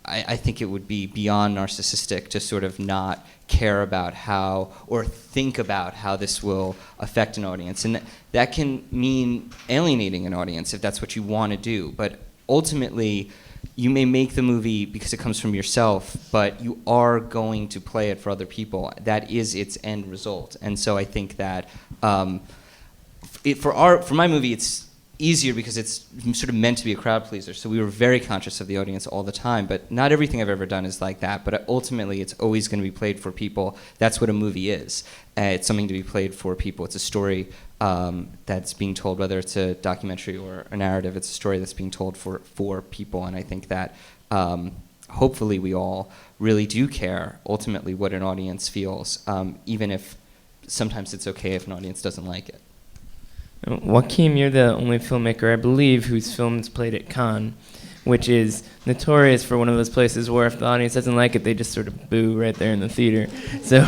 I think it would be beyond narcissistic to sort of not care about how, or think about how this will affect an audience. And that can mean alienating an audience if that's what you want to do. But ultimately, you may make the movie because it comes from yourself, but you are going to play it for other people. That is its end result. And so I think that for my movie, it's easier because it's sort of meant to be a crowd pleaser. So we were very conscious of the audience all the time, but not everything I've ever done is like that. But ultimately, it's always going to be played for people. That's what a movie is. It's something to be played for people. It's a story that's being told, whether it's a documentary or a narrative. It's a story that's being told for people. And I think that hopefully we all really do care ultimately what an audience feels, even if sometimes it's okay if an audience doesn't like it. Joachim, you're the only filmmaker, I believe, whose films played at Cannes, which is notorious for one of those places where if the audience doesn't like it, they just sort of boo right there in the theater. So,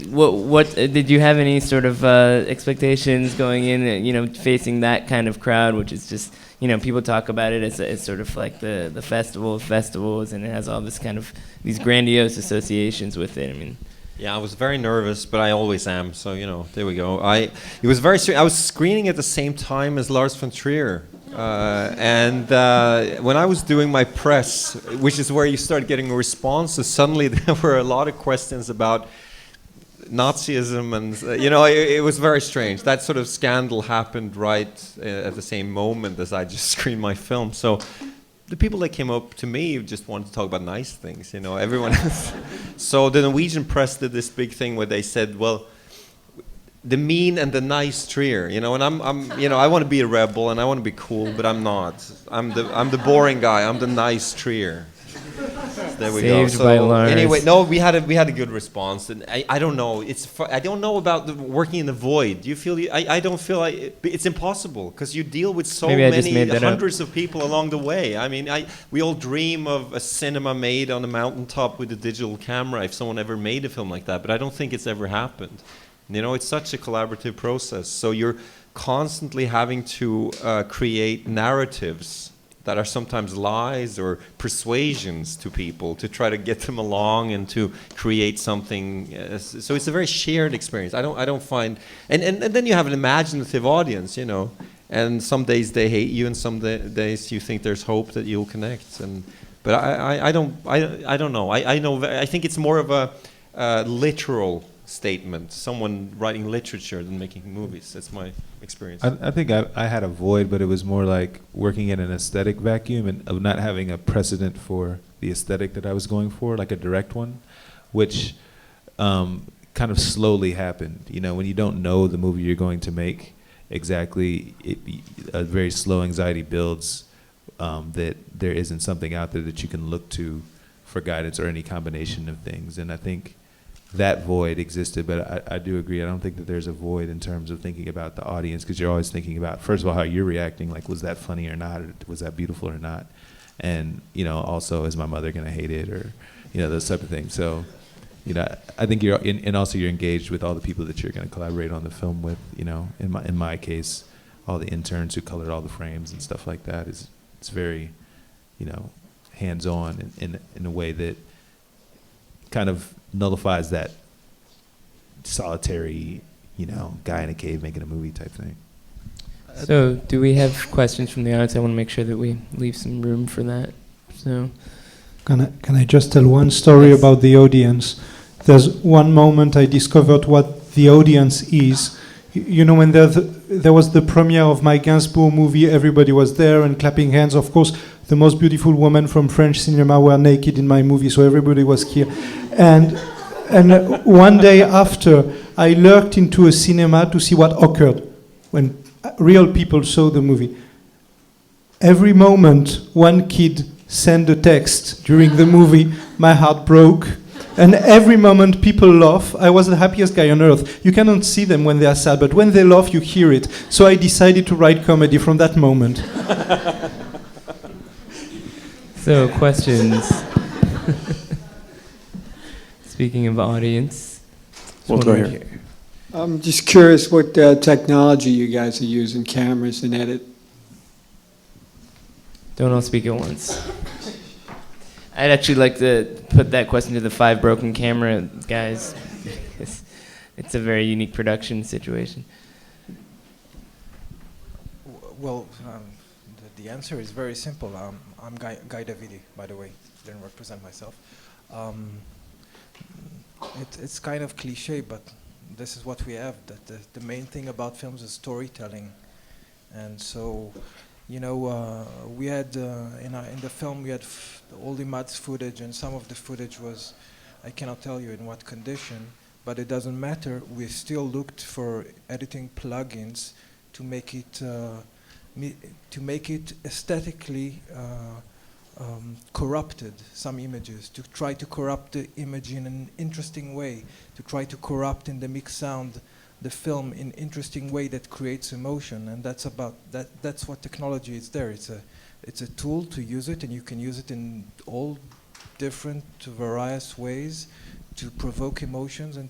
what did you have any sort of expectations going in, facing that kind of crowd, which is just, people talk about it as sort of like the festival of festivals, and it has all this kind of, these grandiose associations with it. I mean. Yeah, I was very nervous, but I always am. So there we go. It was very strange. I was screening at the same time as Lars von Trier, and when I was doing my press, which is where you start getting responses, suddenly there were a lot of questions about Nazism, and it was very strange. That sort of scandal happened right at the same moment as I just screened my film. So. The people that came up to me just wanted to talk about nice things, everyone else. So the Norwegian press did this big thing where they said, well, the mean and the nice Trier, and I'm I want to be a rebel and I want to be cool, but I'm not. I'm the boring guy. I'm the nice Trier. There we Saved go. by Lars. Anyway, no, we had a good response, and I don't know. I don't know about working in the void. Do you feel? I don't feel like it's impossible because you deal with so Maybe I just many made that hundreds of people along the way. I mean, we all dream of a cinema made on a mountaintop with a digital camera. If someone ever made a film like that, but I don't think it's ever happened. You know, it's such a collaborative process. So you're constantly having to create narratives that are sometimes lies or persuasions to people to try to get them along and to create something. So it's a very shared experience. I don't find, and then you have an imaginative audience, you know, and some days they hate you, and some days you think there's hope that you'll connect. But I don't know. I think it's more of a literal statement, someone writing literature than making movies. That's my experience. I think I had a void, but it was more like working in an aesthetic vacuum and of not having a precedent for the aesthetic that I was going for, like a direct one, which kind of slowly happened. You know, when you don't know the movie you're going to make exactly, a very slow anxiety builds that there isn't something out there that you can look to for guidance or any combination of things. And I think that void existed, but I do agree. I don't think that there's a void in terms of thinking about the audience, because you're always thinking about, first of all, how you're reacting, like, was that funny or not, or was that beautiful or not? And, you know, also, is my mother going to hate it, or, you know, those type of things. So, you know, I think you're, and also you're engaged with all the people that you're going to collaborate on the film with, you know. In my case, all the interns who colored all the frames and stuff like that, it's very, you know, hands-on in a way that kind of nullifies that solitary, you know, guy in a cave making a movie type thing. So, do we have questions from the audience? I want to make sure that we leave some room for that. So, can I just tell one story Yes. about the audience? There's one moment I discovered what the audience is. You know, when there was the premiere of my Gainsbourg movie, everybody was there and clapping hands. Of course, the most beautiful women from French cinema were naked in my movie, so everybody was here. And one day after, I lurked into a cinema to see what occurred when real people saw the movie. Every moment one kid sent a text during the movie, my heart broke. And every moment people laugh, I was the happiest guy on earth. You cannot see them when they are sad, but when they laugh, you hear it. So I decided to write comedy from that moment. so questions. Speaking of audience, We'll go here. I'm just curious what technology you guys are using, cameras and edit. Don't all speak at once. I'd actually like to put that question to the 5 broken camera guys. It's a very unique production situation. Well, the answer is very simple. I'm Guy Davidi, by the way. Didn't represent myself. It's kind of cliche, but this is what we have. That the main thing about films is storytelling, and so, you know, we had in the film we had all Emad's footage, and some of the footage was, I cannot tell you in what condition, but it doesn't matter. We still looked for editing plugins to make it aesthetically corrupted, some images, to try to corrupt the image in an interesting way, to try to corrupt in the mixed sound the film in interesting way that creates emotion, and that's what technology is there. It's a tool to use it, and you can use it in all different various ways to provoke emotions and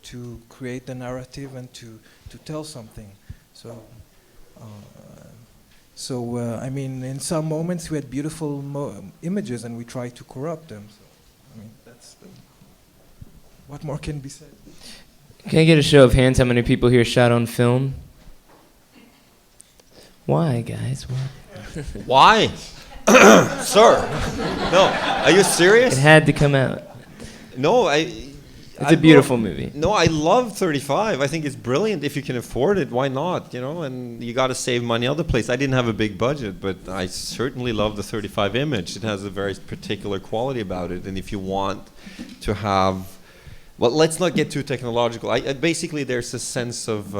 to create the narrative and to tell something. So I mean, in some moments we had beautiful images and we tried to corrupt them. So, I mean, what more can be said? Can I get a show of hands how many people here shot on film? Why, guys? Why? Why? Sir? No, are you serious? It had to come out. No, It's a beautiful movie. No, I love 35. I think it's brilliant. If you can afford it, why not? You know, and you got to save money other place. I didn't have a big budget, but I certainly love the 35 image. It has a very particular quality about it. And if you want to have, well, let's not get too technological. Basically, there's a sense of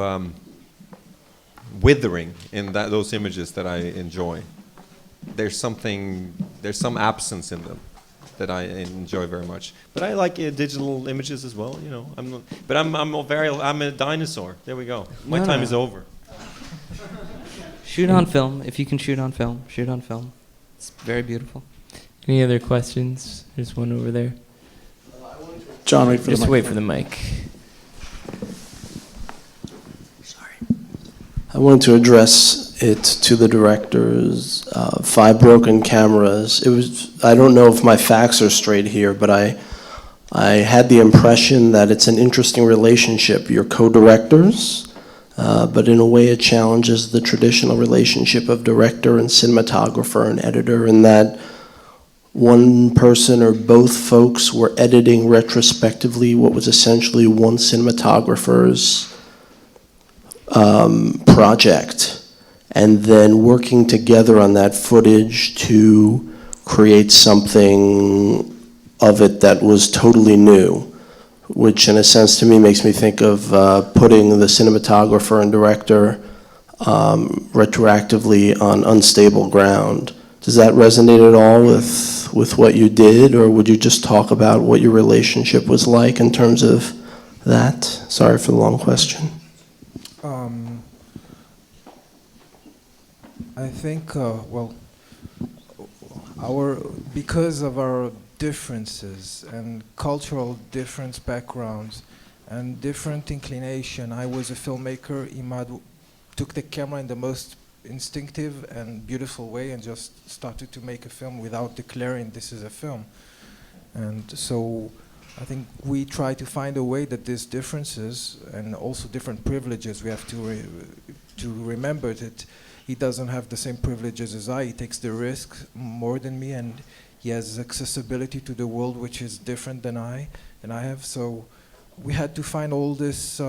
withering in those images that I enjoy. There's some absence in them. that I enjoy very much. But I like digital images as well, you know. I'm a dinosaur. There we go. My time is over. Shoot on film. If you can shoot on film, shoot on film. It's very beautiful. Any other questions? There's one over there. John, wait for Just the wait for the mic. I wanted to address it to the directors. 5 broken cameras. It was. I don't know if my facts are straight here, but I had the impression that it's an interesting relationship. You're co-directors, but in a way it challenges the traditional relationship of director and cinematographer and editor, in that one person or both folks were editing retrospectively what was essentially one cinematographer's project, and then working together on that footage to create something of it that was totally new, which in a sense to me makes me think of putting the cinematographer and director retroactively on unstable ground. Does that resonate at all with what you did, or would you just talk about what your relationship was like in terms of that? Sorry for the long question. I think, because of our differences and cultural different backgrounds and different inclination, I was a filmmaker. Emad took the camera in the most instinctive and beautiful way and just started to make a film without declaring this is a film. And so I think we try to find a way that these differences and also different privileges, we have to remember that he doesn't have the same privileges as I. He takes the risk more than me, and he has accessibility to the world which is different than I have. So we had to find all these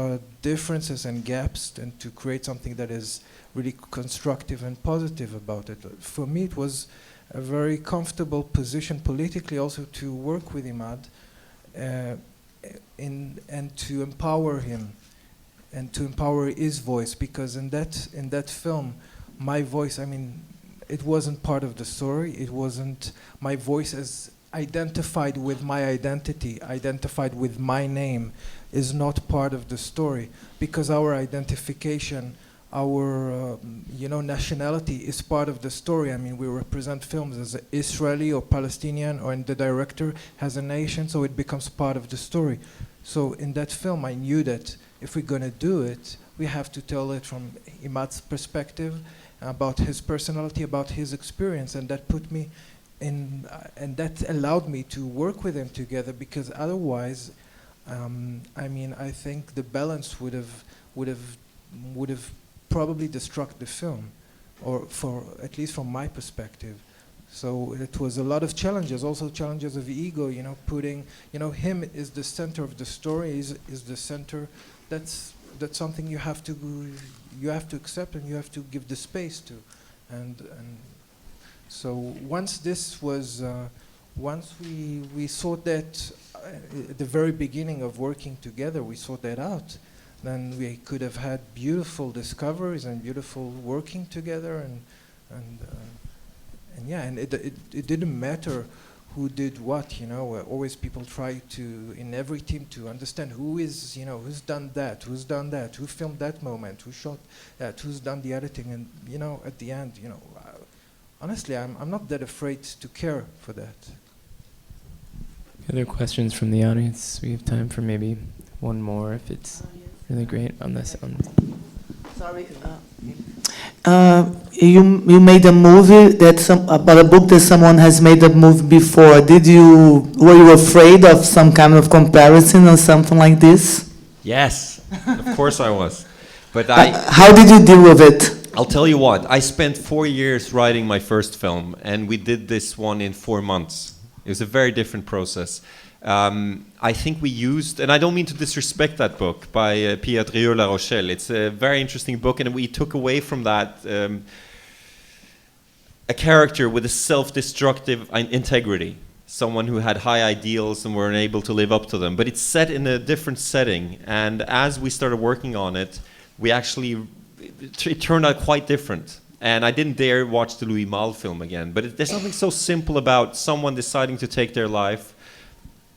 differences and gaps and to create something that is really constructive and positive about it. For me, it was a very comfortable position politically also to work with Emad and to empower him and to empower his voice, because in that film, my voice, I mean, it wasn't part of the story. It wasn't my voice as identified with my identity, identified with my name, is not part of the story, because our identification, our nationality is part of the story. I mean, we represent films as Israeli or Palestinian, or the director has a nation, so it becomes part of the story. So in that film, I knew that if we're going to do it, we have to tell it from Emad's perspective, about his personality, about his experience, and that put me in, and that allowed me to work with him together, because otherwise, I mean, I think the balance would have probably destroyed the film, or for at least from my perspective. So it was a lot of challenges, also challenges of ego, putting, him is the center of the story, is the center. That's something you have to accept, and you have to give the space to, and so once this was, once we sought that at the very beginning of working together, we sought that out, then we could have had beautiful discoveries and beautiful working together, and yeah, and it didn't matter who did what, always people try to, in every team, to understand who's done that, who filmed that moment, who shot that, who's done the editing, and, at the end, honestly, I'm not that afraid to care for that. Other questions from the audience? We have time for maybe one more if it's really great on this. Sorry. You made a movie about a book that someone has made a movie before. Were you afraid of some kind of comparison or something like this? Yes, of course I was. But how did you deal with it? I'll tell you what. I spent 4 years writing my first film, and we did this one in 4 months. It was a very different process. I think we used, and I don't mean to disrespect that book by Pierre Drieux La Rochelle. It's a very interesting book, and we took away from that a character with a self-destructive integrity, someone who had high ideals and weren't able to live up to them. But it's set in a different setting, and as we started working on it, it turned out quite different. And I didn't dare watch the Louis Malle film again. But there's something so simple about someone deciding to take their life,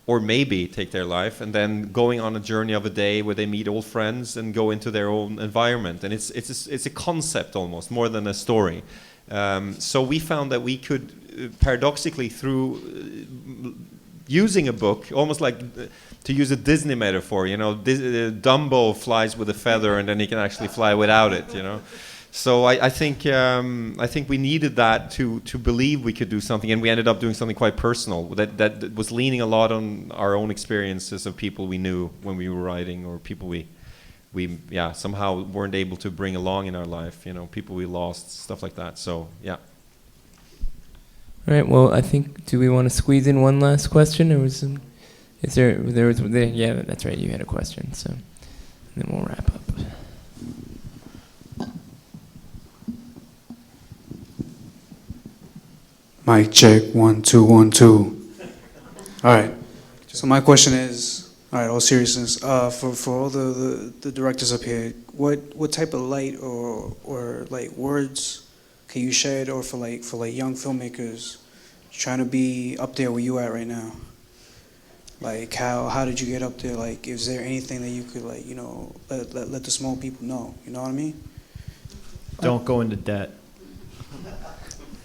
or maybe take their life, and then going on a journey of a day where they meet old friends and go into their own environment. And it's a concept almost, more than a story. So we found that we could, paradoxically, through using a book, almost like, to use a Disney metaphor, you know, Dumbo flies with a feather and then he can actually fly without it, you know. So I think we needed that to believe we could do something, and we ended up doing something quite personal that was leaning a lot on our own experiences of people we knew when we were writing, or people we somehow weren't able to bring along in our life, you know, people we lost, stuff like that. So yeah. All right. Well, I think, do we want to squeeze in one last question, or was yeah, that's right. You had a question, so then we'll wrap up. Mic check, 1 2 1 2. All right. So my question is, all right, all seriousness, for all the directors up here, what type of light or like words can you shed, or for young filmmakers trying to be up there where you at right now? Like how did you get up there? Like, is there anything that you could, like, you know, let the small people know? You know what I mean? Don't go into debt.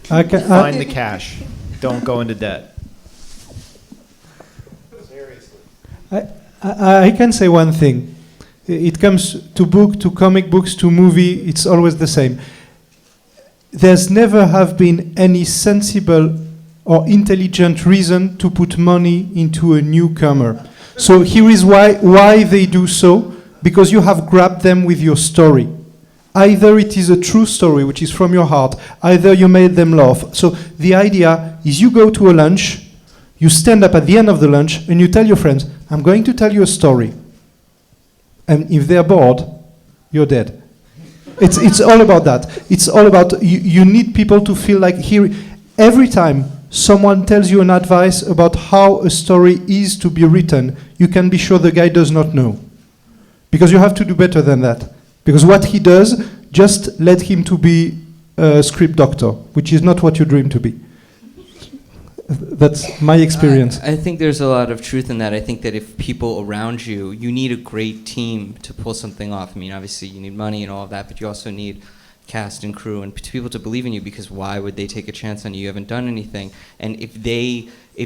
Find the cash. Don't go into debt. Seriously. I can say one thing. It comes to book, to comic books, to movie, it's always the same. There's never have been any sensible or intelligent reason to put money into a newcomer. So here is why they do so, because you have grabbed them with your story. Either it is a true story, which is from your heart, either you made them laugh. So the idea is you go to a lunch, you stand up at the end of the lunch, and you tell your friends, I'm going to tell you a story. And if they're bored, you're dead. It's all about that. It's all about, you need people to feel like here, every time someone tells you an advice about how a story is to be written, you can be sure the guy does not know. Because you have to do better than that. Because what he does just led him to be a script doctor, which is not what you dream to be. That's my experience. I think there's a lot of truth in that. I think that if people around you, you need a great team to pull something off. I mean, obviously you need money and all of that, but you also need cast and crew and people to believe in you, because why would they take a chance on you? You haven't done anything. And if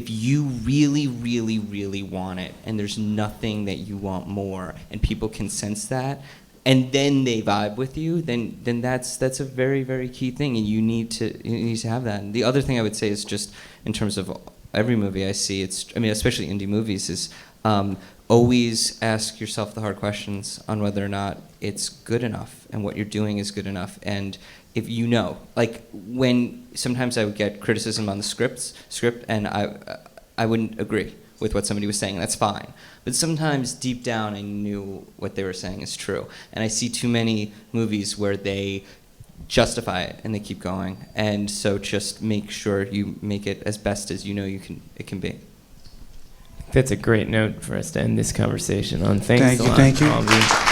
you really, really, really want it, and there's nothing that you want more, and people can sense that, and then they vibe with you, then that's a very, very key thing, and you need to have that. And the other thing I would say is, just in terms of every movie I see, especially indie movies, is always ask yourself the hard questions on whether or not it's good enough and what you're doing is good enough. And if you know, like, when sometimes I would get criticism on the script, and I wouldn't agree with what somebody was saying, and that's fine. But sometimes deep down I knew what they were saying is true. And I see too many movies where they justify it and they keep going. And so just make sure you make it as best as you know it can be. That's a great note for us to end this conversation on. Thanks a lot. Thank you.